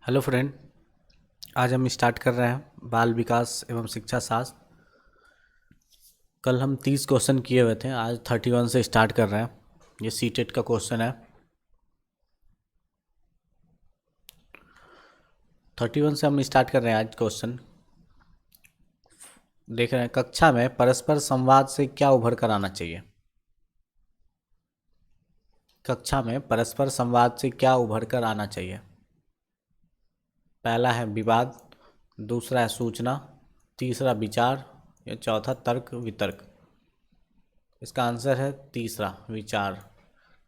Hello friend. आज हम start कर रहे हैं बाल विकास एवं शिक्षा शास्त्र। कल हम 30 क्वेश्चन किए हुए थे, आज 31 से स्टार्ट कर रहे हैं। ये सीटेट का क्वेश्चन है। 31 से हम स्टार्ट कर रहे हैं आज क्वेश्चन। देख रहे हैं, कक्षा में परस्पर संवाद से क्या उभर कर आना चाहिए। कक्षा में परस्पर संवाद से क्या उभर कर आना चाहिए। पहला है विवाद, दूसरा है सूचना, तीसरा विचार या चौथा तर्क वितर्क। इसका आंसर है तीसरा, विचार।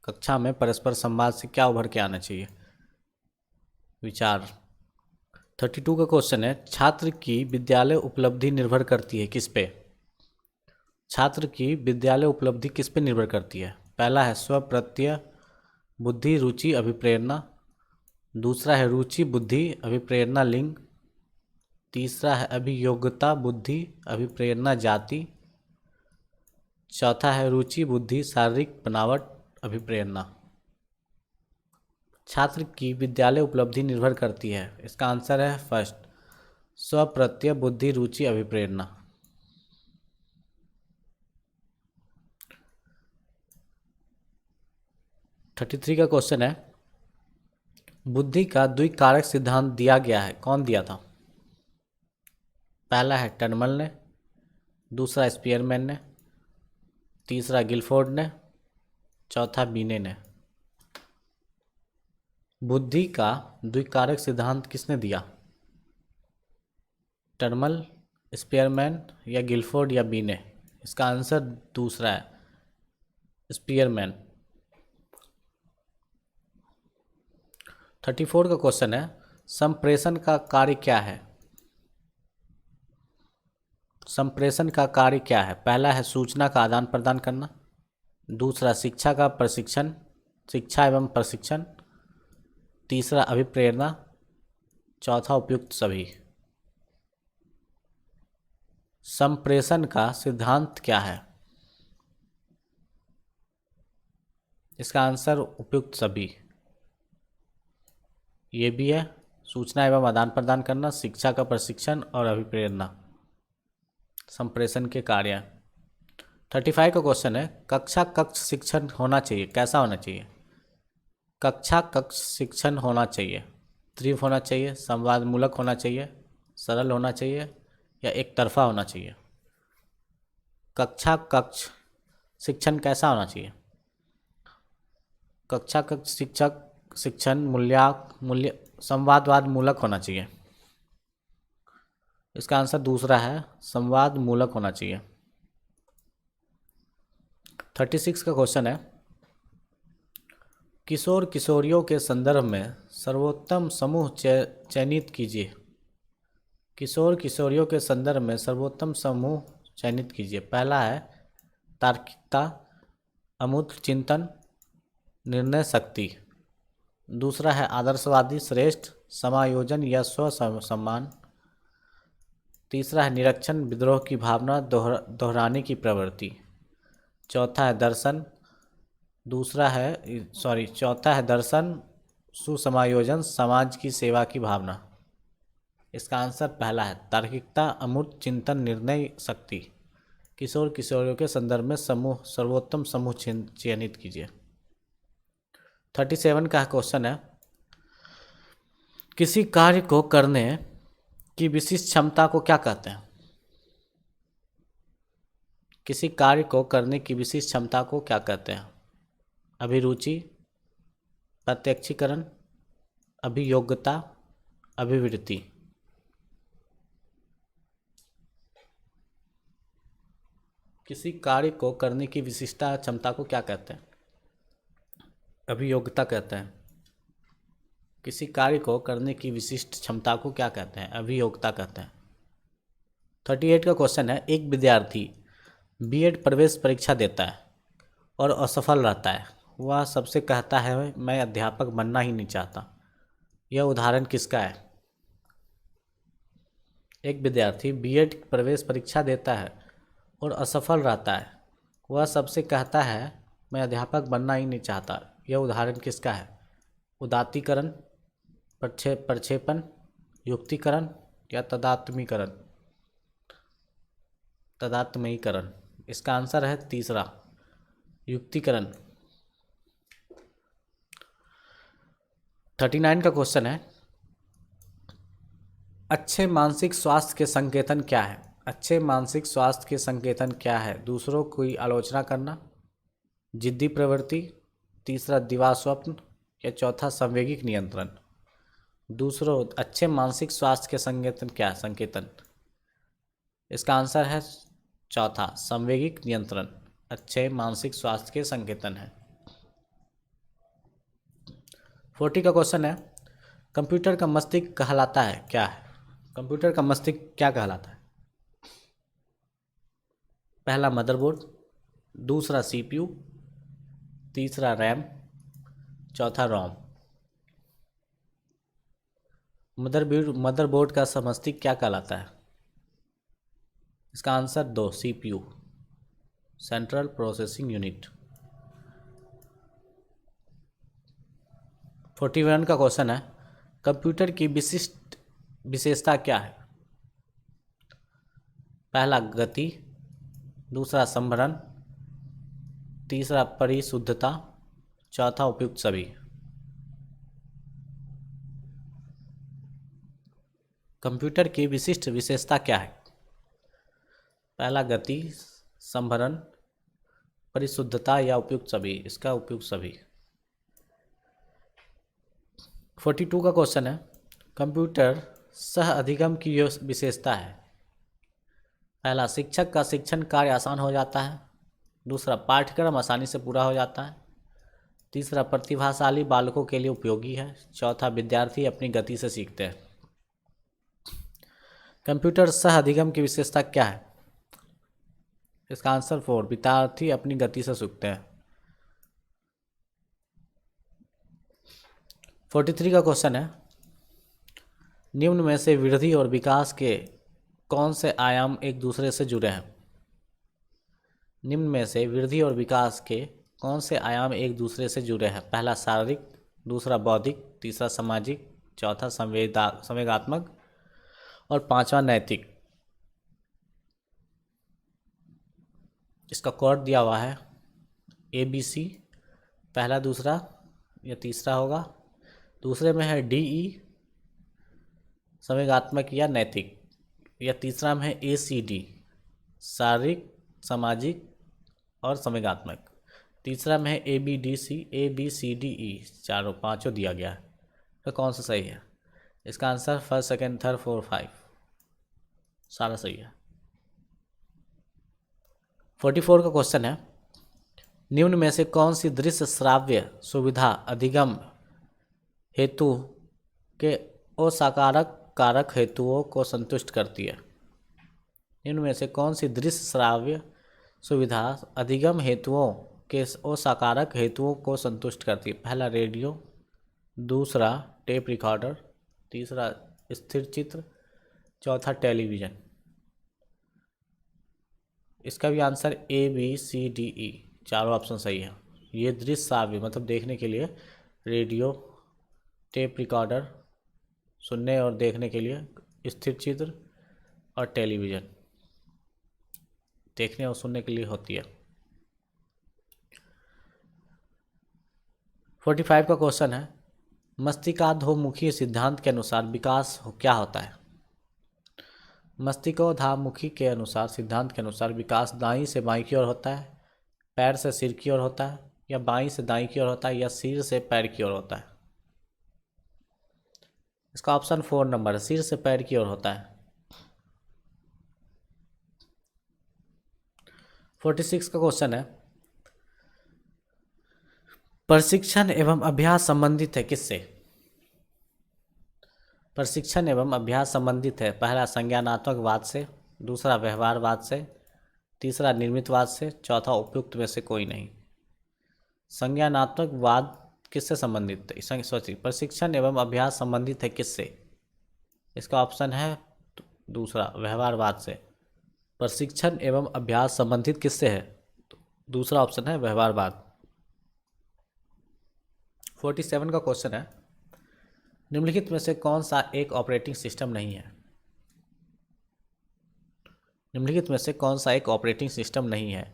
कक्षा में परस्पर संवाद से क्या उभर के आना चाहिए, विचार। 32 का क्वेश्चन है, छात्र की विद्यालय उपलब्धि निर्भर करती है किस पे। छात्र की विद्यालय उपलब्धि किस पे निर्भर करती है। पहला है स्व प्रत्यय, बुद्धि, रुचि, अभिप्रेरणा। दूसरा है रुचि, बुद्धि, अभिप्रेरणा लिंग। तीसरा है अभियोग्यता, बुद्धि, अभिप्रेरणा जाति। चौथा है रुचि, बुद्धि, शारीरिक बनावट, अभिप्रेरणा। छात्र की विद्यालय उपलब्धि निर्भर करती है, इसका आंसर है फर्स्ट, स्व प्रत्यय, बुद्धि, रुचि, अभिप्रेरणा। थर्टी थ्री का क्वेश्चन है, बुद्धि का द्विकारक सिद्धांत दिया गया है, कौन दिया था। पहला है टनमल ने, दूसरा स्पीयरमैन ने, तीसरा गिलफोर्ड ने, चौथा बीने ने। बुद्धि का द्विकारक सिद्धांत किसने दिया। टनमल, स्पीयरमैन या गिलफोर्ड या बीने। इसका आंसर दूसरा है, स्पीयरमैन। 34 का क्वेश्चन है, संप्रेषण का कार्य क्या है। संप्रेषण का कार्य क्या है। पहला है सूचना का आदान प्रदान करना, दूसरा शिक्षा का प्रशिक्षण, शिक्षा एवं प्रशिक्षण, तीसरा अभिप्रेरणा, चौथा उपयुक्त सभी। संप्रेषण का सिद्धांत क्या है, इसका आंसर उपयुक्त सभी। ये भी है, सूचना एवं आदान प्रदान करना, शिक्षा का प्रशिक्षण और अभिप्रेरणा संप्रेषण के कार्य। 35 का क्वेश्चन है, कक्षा कक्ष शिक्षण होना चाहिए, कैसा होना चाहिए। कक्षा कक्ष शिक्षण होना चाहिए, तीव्र होना चाहिए, संवाद मूलक होना चाहिए, सरल होना चाहिए या एक तरफा होना चाहिए। कक्षा कक्ष शिक्षण कैसा होना चाहिए। कक्षा कक्ष शिक्षण मूल्य संवादवाद मूलक होना चाहिए। इसका आंसर दूसरा है, संवाद मूलक होना चाहिए। 36 का क्वेश्चन है, किशोर किशोरियों के संदर्भ में सर्वोत्तम समूह चयनित कीजिए। किशोर किशोरियों के संदर्भ में सर्वोत्तम समूह चयनित कीजिए। पहला है तार्किकता, अमूर्त चिंतन, निर्णय शक्ति। दूसरा है आदर्शवादी श्रेष्ठ, समायोजन या स्व सम्मान। तीसरा है निरीक्षण, विद्रोह की भावना, दोहराने की प्रवृत्ति। चौथा है दर्शन, सुसमायोजन, समाज की सेवा की भावना। इसका आंसर पहला है, तार्किकता, अमूर्त चिंतन, निर्णय शक्ति। किशोर किशोरियों के संदर्भ में समूह सर्वोत्तम समूह चयनित कीजिए। 37 का क्वेश्चन है, किसी कार्य को करने की विशिष्ट क्षमता को क्या कहते हैं। किसी कार्य को करने की विशिष्ट क्षमता को क्या कहते हैं। अभिरुचि, प्रत्यक्षीकरण, अभियोग्यता, अभिवृत्ति। किसी कार्य को करने की विशिष्ट क्षमता को क्या कहते हैं। अभियोग्यता कहते हैं। किसी कार्य को करने की विशिष्ट क्षमता को क्या कहते हैं, अभियोग्यता कहते हैं। 38 का क्वेश्चन है, एक विद्यार्थी बीएड प्रवेश परीक्षा देता है और असफल रहता है, वह सबसे कहता है मैं अध्यापक बनना ही नहीं चाहता। यह उदाहरण किसका है। एक विद्यार्थी बीएड प्रवेश परीक्षा देता है और असफल रहता है, वह सबसे कहता है मैं अध्यापक बनना ही नहीं चाहता। यह उदाहरण किसका है। उदात्तीकरण, प्रक्षेपण, युक्तिकरण या तदात्मीकरण। इसका आंसर है तीसरा, युक्तिकरण। 39 का क्वेश्चन है, अच्छे मानसिक स्वास्थ्य के संकेतन क्या है? अच्छे मानसिक स्वास्थ्य के संकेतन क्या है? दूसरों की आलोचना करना, जिद्दी प्रवृत्ति, तीसरा दिवा स्वप्न या चौथा संवेगिक नियंत्रण। दूसरों अच्छे मानसिक स्वास्थ्य के संकेतन क्या है? संकेतन, इसका आंसर है चौथा, संवेगिक नियंत्रण अच्छे मानसिक स्वास्थ्य के संकेतन है। 40 का क्वेश्चन है, कंप्यूटर का मस्तिष्क कहलाता है क्या है? कंप्यूटर का मस्तिष्क क्या कहलाता है? पहला मदरबोर्ड, दूसरा सीपीयू, तीसरा रैम, चौथा रोम। मदरबोर्ड का मस्तिष्क क्या कहलाता है? इसका answer 2, CPU, central processing unit. 41 का क्वेश्चन है, कंप्यूटर की विशिष्ट विशेषता क्या है? पहला गति, दूसरा संभरण, तीसरा परिशुद्धता, चौथा उपयुक्त सभी। कंप्यूटर की विशिष्ट विशेषता क्या है? पहला गति, संभरण, परिशुद्धता या उपयुक्त सभी। इसका उपयुक्त सभी। 42 का क्वेश्चन है, कंप्यूटर सह अधिगम की यह विशेषता है। पहला, शिक्षक का शिक्षण कार्य आसान हो जाता है, दूसरा पाठ्यक्रम आसानी से पूरा हो जाता है, तीसरा प्रतिभाशाली बालकों के लिए उपयोगी है, चौथा विद्यार्थी अपनी गति से सीखते हैं। कंप्यूटर सह अधिगम की विशेषता क्या है? इसका आंसर 4, विद्यार्थी अपनी गति से सीखते हैं। 43 का क्वेश्चन है, निम्न में से वृद्धि और विकास के कौन से आयाम एक दूसरे से जुड़े हैं? निम्न में से वृद्धि और विकास के कौन से आयाम एक दूसरे से जुड़े हैं? पहला शारीरिक, दूसरा बौद्धिक, तीसरा सामाजिक, चौथा संवेगात्मक और पांचवा नैतिक। इसका कोड दिया हुआ है ABC, पहला, दूसरा या तीसरा होगा। दूसरे में है DE, संवेगात्मक या नैतिक, या तीसरा में है ACD, शारीरिक, सामाजिक और संवेगात्मक। तीसरा में है ABCDE, चारों पांचों दिया गया है। तो कौन सा सही है? इसका आंसर 1, 2, 3, 4, 5 सारा सही है। 44 का क्वेश्चन है, निम्न में से कौन सी दृश्य श्राव्य सुविधा अधिगम हेतु के असाकारक कारक हेतुओं को संतुष्ट करती है? निम्न में से कौन सी दृश्य श्राव्य सुविधा अधिगम हेतुओं के असाकारक हेतुओं को संतुष्ट करती है? पहला रेडियो, दूसरा टेप रिकॉर्डर, तीसरा स्थिर चित्र, चौथा टेलीविज़न। इसका भी आंसर ABCDE, चारों ऑप्शन सही है। ये दृश्य श्राव्य मतलब देखने के लिए रेडियो, टेप रिकॉर्डर सुनने और देखने के लिए, स्थिर चित्र और टेलीविज़न देखने और सुनने के लिए होती है। 45 का क्वेश्चन है, मस्तिष्काधोमुखी सिद्धांत के अनुसार विकास क्या होता है? मस्तिष्कोधामुखी के अनुसार सिद्धांत के अनुसार विकास दाईं से बाईं की ओर होता है, पैर से सिर की ओर होता है, या बाईं से दाईं की ओर होता है, या सिर से पैर की ओर होता है। इसका ऑप्शन 4 नंबर है, सिर से पैर की ओर होता है। 46 का क्वेश्चन है, प्रशिक्षण एवं अभ्यास संबंधित है किससे? प्रशिक्षण एवं अभ्यास संबंधित है, पहला संज्ञानात्मकवाद से, दूसरा व्यवहारवाद से, तीसरा निर्मितवाद से, चौथा उपयुक्त में से कोई नहीं। संज्ञानात्मकवाद किससे संबंधित है? सोचिए, प्रशिक्षण एवं अभ्यास संबंधित है किससे? इसका ऑप्शन है दूसरा, व्यवहारवाद से। प्रशिक्षण एवं अभ्यास संबंधित किससे है? दूसरा ऑप्शन है व्यवहारवाद। 47 का क्वेश्चन है, निम्नलिखित में से कौन सा एक ऑपरेटिंग सिस्टम नहीं है? निम्नलिखित में से कौन सा एक ऑपरेटिंग सिस्टम नहीं है?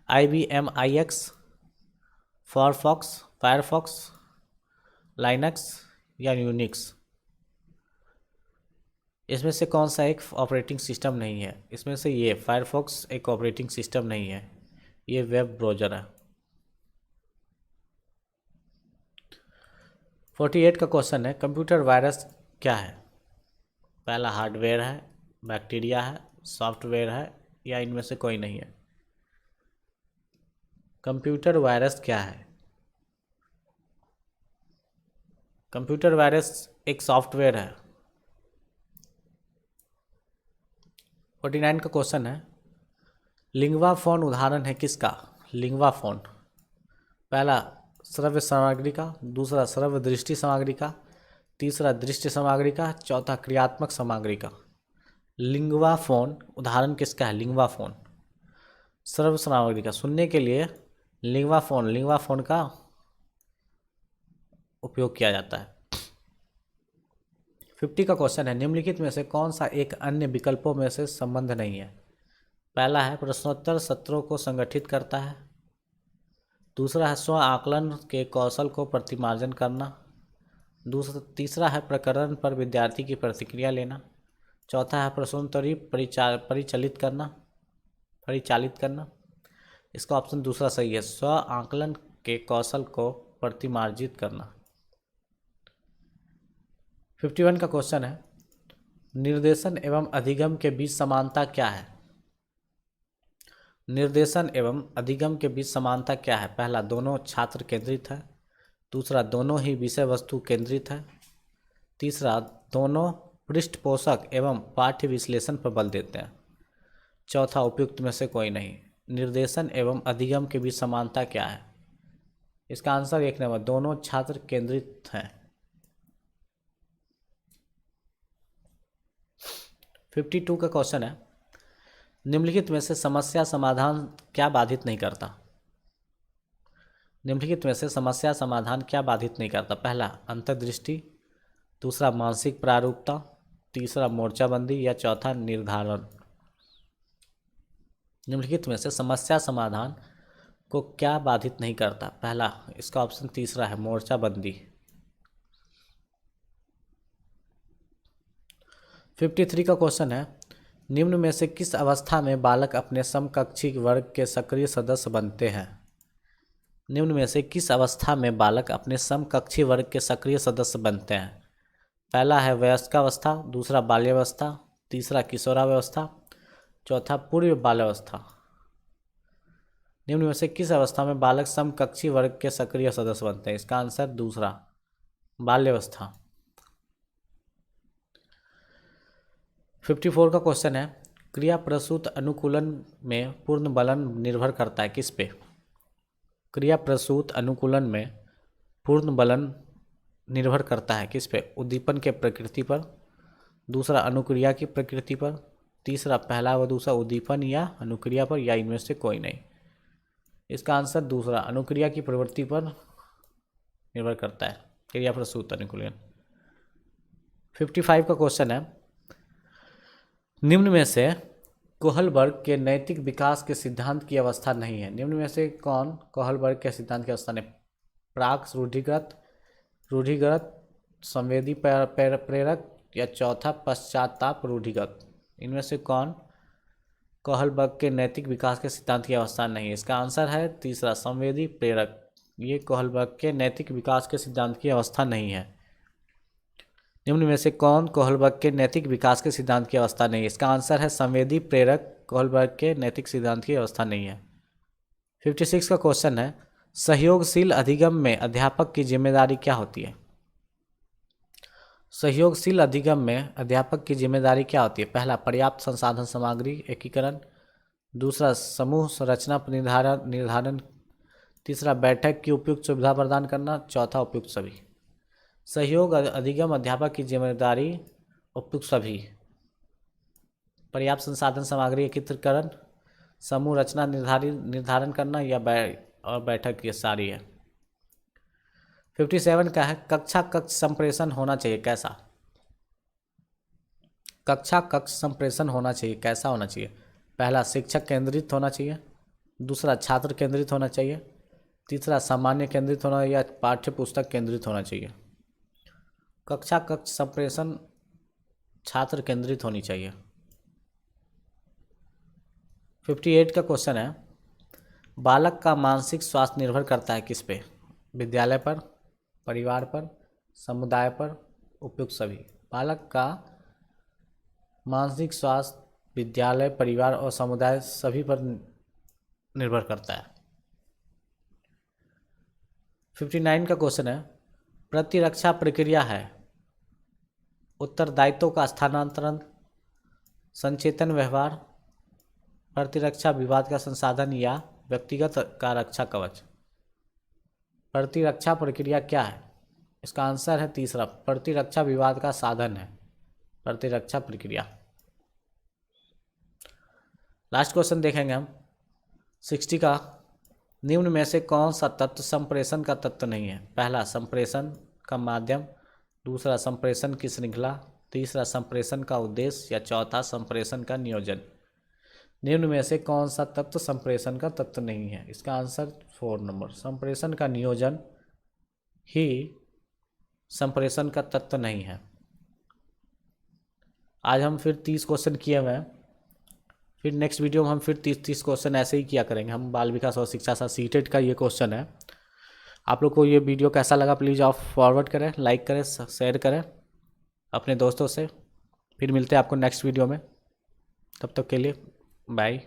IBM iX, फायरफॉक्स, लाइनक्स या यूनिक्स? इसमें से कौन सा एक ऑपरेटिंग सिस्टम नहीं है? इसमें से ये फायरफॉक्स एक ऑपरेटिंग सिस्टम नहीं है, ये वेब ब्राउज़र है। 48 का क्वेश्चन है, कंप्यूटर वायरस क्या है? पहला हार्डवेयर है, बैक्टीरिया है, सॉफ्टवेयर है या इनमें से कोई नहीं है? कंप्यूटर वायरस क्या है? कंप्यूटर वायरस एक सॉफ्टवेयर है। 49 का क्वेश्चन है, लिंगवा फोन उदाहरण है किसका? लिंगवा फोन, पहला श्रव्य सामग्री का, दूसरा श्रव्य दृष्टि सामग्री का, तीसरा दृष्टि सामग्री का, चौथा क्रियात्मक सामग्री का। लिंगवा फोन उदाहरण किसका है? लिंगवा फोन श्रव्य सामग्री का, सुनने के लिए लिंगवा फोन का उपयोग किया जाता है। 50 का क्वेश्चन है, निम्नलिखित में से कौन सा एक अन्य विकल्पों में से संबंध नहीं है? पहला है प्रश्नोत्तर सत्रों को संगठित करता है, दूसरा है स्व आकलन के कौशल को प्रतिमार्जन करना, तीसरा है प्रकरण पर विद्यार्थी की प्रतिक्रिया लेना, चौथा है प्रश्नोत्तरी परिचालित करना। इसका ऑप्शन दूसरा सही है, स्व आकलन के कौशल को प्रतिमार्जित करना। 51 का क्वेश्चन है, निर्देशन एवं अधिगम के बीच समानता क्या है? निर्देशन एवं अधिगम के बीच समानता क्या है? पहला दोनों छात्र केंद्रित है, दूसरा दोनों ही विषय वस्तु केंद्रित है, तीसरा दोनों पृष्ठपोषक एवं पाठ्य विश्लेषण पर बल देते हैं, चौथा उपयुक्त में से कोई नहीं। निर्देशन एवं अधिगम के बीच समानता क्या है? इसका आंसर 1 नंबर, दोनों छात्र केंद्रित हैं। 52 का क्वेश्चन है, निम्नलिखित में से समस्या समाधान क्या बाधित नहीं करता? निम्नलिखित में से समस्या समाधान क्या बाधित नहीं करता? पहला अंतर्दृष्टि, दूसरा मानसिक प्रारूपता, तीसरा मोर्चाबंदी या चौथा निर्धारण। निम्नलिखित में से समस्या समाधान को क्या बाधित नहीं करता? पहला, इसका ऑप्शन तीसरा है, मोर्चाबंदी। 53 का क्वेश्चन है, निम्न में से किस अवस्था में बालक अपने समकक्षी वर्ग के सक्रिय सदस्य बनते हैं? निम्न में से किस अवस्था में बालक अपने समकक्षी वर्ग के सक्रिय सदस्य बनते हैं? पहला है वयस्कावस्था, दूसरा बाल्यावस्था, तीसरा किशोरावस्था, चौथा पूर्व बाल्यावस्था। निम्न में से किस अवस्था में बालक समकक्षी वर्ग के सक्रिय सदस्य बनते हैं? इसका आंसर दूसरा, बाल्यावस्था। 54 का क्वेश्चन है, क्रिया प्रसूत अनुकूलन में पूर्ण बलन निर्भर करता है किस पे? क्रिया प्रसूत अनुकूलन में पूर्ण बलन निर्भर करता है किस पे? उद्दीपन के प्रकृति पर, दूसरा अनुक्रिया की प्रकृति पर, तीसरा पहला व दूसरा उद्दीपन या अनुक्रिया पर, या इनमें से कोई नहीं। इसका आंसर दूसरा, अनुक्रिया की प्रवृत्ति पर निर्भर करता है क्रिया प्रसूत अनुकूलन। 55 का क्वेश्चन है, निम्न में से कोहलबर्ग के नैतिक विकास के सिद्धांत की अवस्था नहीं है? निम्न में से कौन कोहलबर्ग के सिद्धांत की अवस्था नहीं? प्राक रूढ़िगत, संवेदी प्रेरक या चौथा पश्चाताप रूढ़िगत। इनमें से कौन कोहलबर्ग के नैतिक विकास के सिद्धांत की अवस्था नहीं है? इसका आंसर है तीसरा, संवेदी प्रेरक। ये कोहलबर्ग के नैतिक विकास के सिद्धांत की अवस्था नहीं है। निम्न में से कौन कोहलबर्ग के नैतिक विकास के सिद्धांत की अवस्था नहीं है? इसका आंसर है संवेदी प्रेरक, कोहलबर्ग के नैतिक सिद्धांत की अवस्था नहीं है। 56 का क्वेश्चन है, सहयोगशील अधिगम में अध्यापक की जिम्मेदारी क्या होती है? सहयोगशील अधिगम में अध्यापक की जिम्मेदारी क्या होती है? पहला पर्याप्त संसाधन सामग्री एकीकरण, दूसरा समूह संरचना निर्धारण, तीसरा बैठक की उपयुक्त सुविधा प्रदान करना, चौथा उपयुक्त सभी। सहयोग अधिगम अध्यापक की जिम्मेदारी उपयुक्त सभी, पर्याप्त संसाधन सामग्री एकत्रीकरण, समूह रचना निर्धारण करना या बैठक, ये सारी है। 57 का है कक्षा कक्ष संप्रेषण होना चाहिए कैसा। कक्षा कक्ष संप्रेषण होना चाहिए कैसा होना चाहिए। पहला शिक्षक केंद्रित होना चाहिए, दूसरा छात्र केंद्रित होना चाहिए, तीसरा सामान्य केंद्रित होना या पाठ्य पुस्तक केंद्रित होना चाहिए। कक्षा कक्ष संप्रेषण छात्र केंद्रित होनी चाहिए। 58 का क्वेश्चन है बालक का मानसिक स्वास्थ्य निर्भर करता है किस पे। विद्यालय पर, परिवार पर, समुदाय पर, उपयुक्त सभी। बालक का मानसिक स्वास्थ्य विद्यालय, परिवार और समुदाय सभी पर निर्भर करता है। 59 का क्वेश्चन है प्रतिरक्षा प्रक्रिया है उत्तरदायित्व का स्थानांतरण, संचेतन व्यवहार, प्रतिरक्षा विवाद का संसाधन या व्यक्तिगत का रक्षा कवच। प्रतिरक्षा प्रक्रिया क्या है। इसका आंसर है तीसरा, प्रतिरक्षा विवाद का साधन है प्रतिरक्षा प्रक्रिया। लास्ट क्वेश्चन देखेंगे हम 60 का निम्न में से कौन सा तत्व संप्रेषण का तत्व नहीं है। पहला संप्रेषण का माध्यम, दूसरा संप्रेषण की श्रृंखला, तीसरा संप्रेषण का उद्देश्य या चौथा संप्रेषण का नियोजन। निम्न में से कौन सा तत्व संप्रेषण का तत्व नहीं है। इसका आंसर 4 नंबर, संप्रेषण का नियोजन ही संप्रेषण का तत्व नहीं है। आज हम फिर 30 क्वेश्चन किए हुए हैं, फिर नेक्स्ट वीडियो में हम फिर 30 क्वेश्चन ऐसे ही किया करेंगे। हम बाल विकास और शिक्षा साथ सीटेट का ये क्वेश्चन है। आप लोग को ये वीडियो कैसा लगा प्लीज़ आप फॉरवर्ड करें, लाइक करें, शेयर करें अपने दोस्तों से। फिर मिलते हैं आपको नेक्स्ट वीडियो में, तब तक के लिए बाय।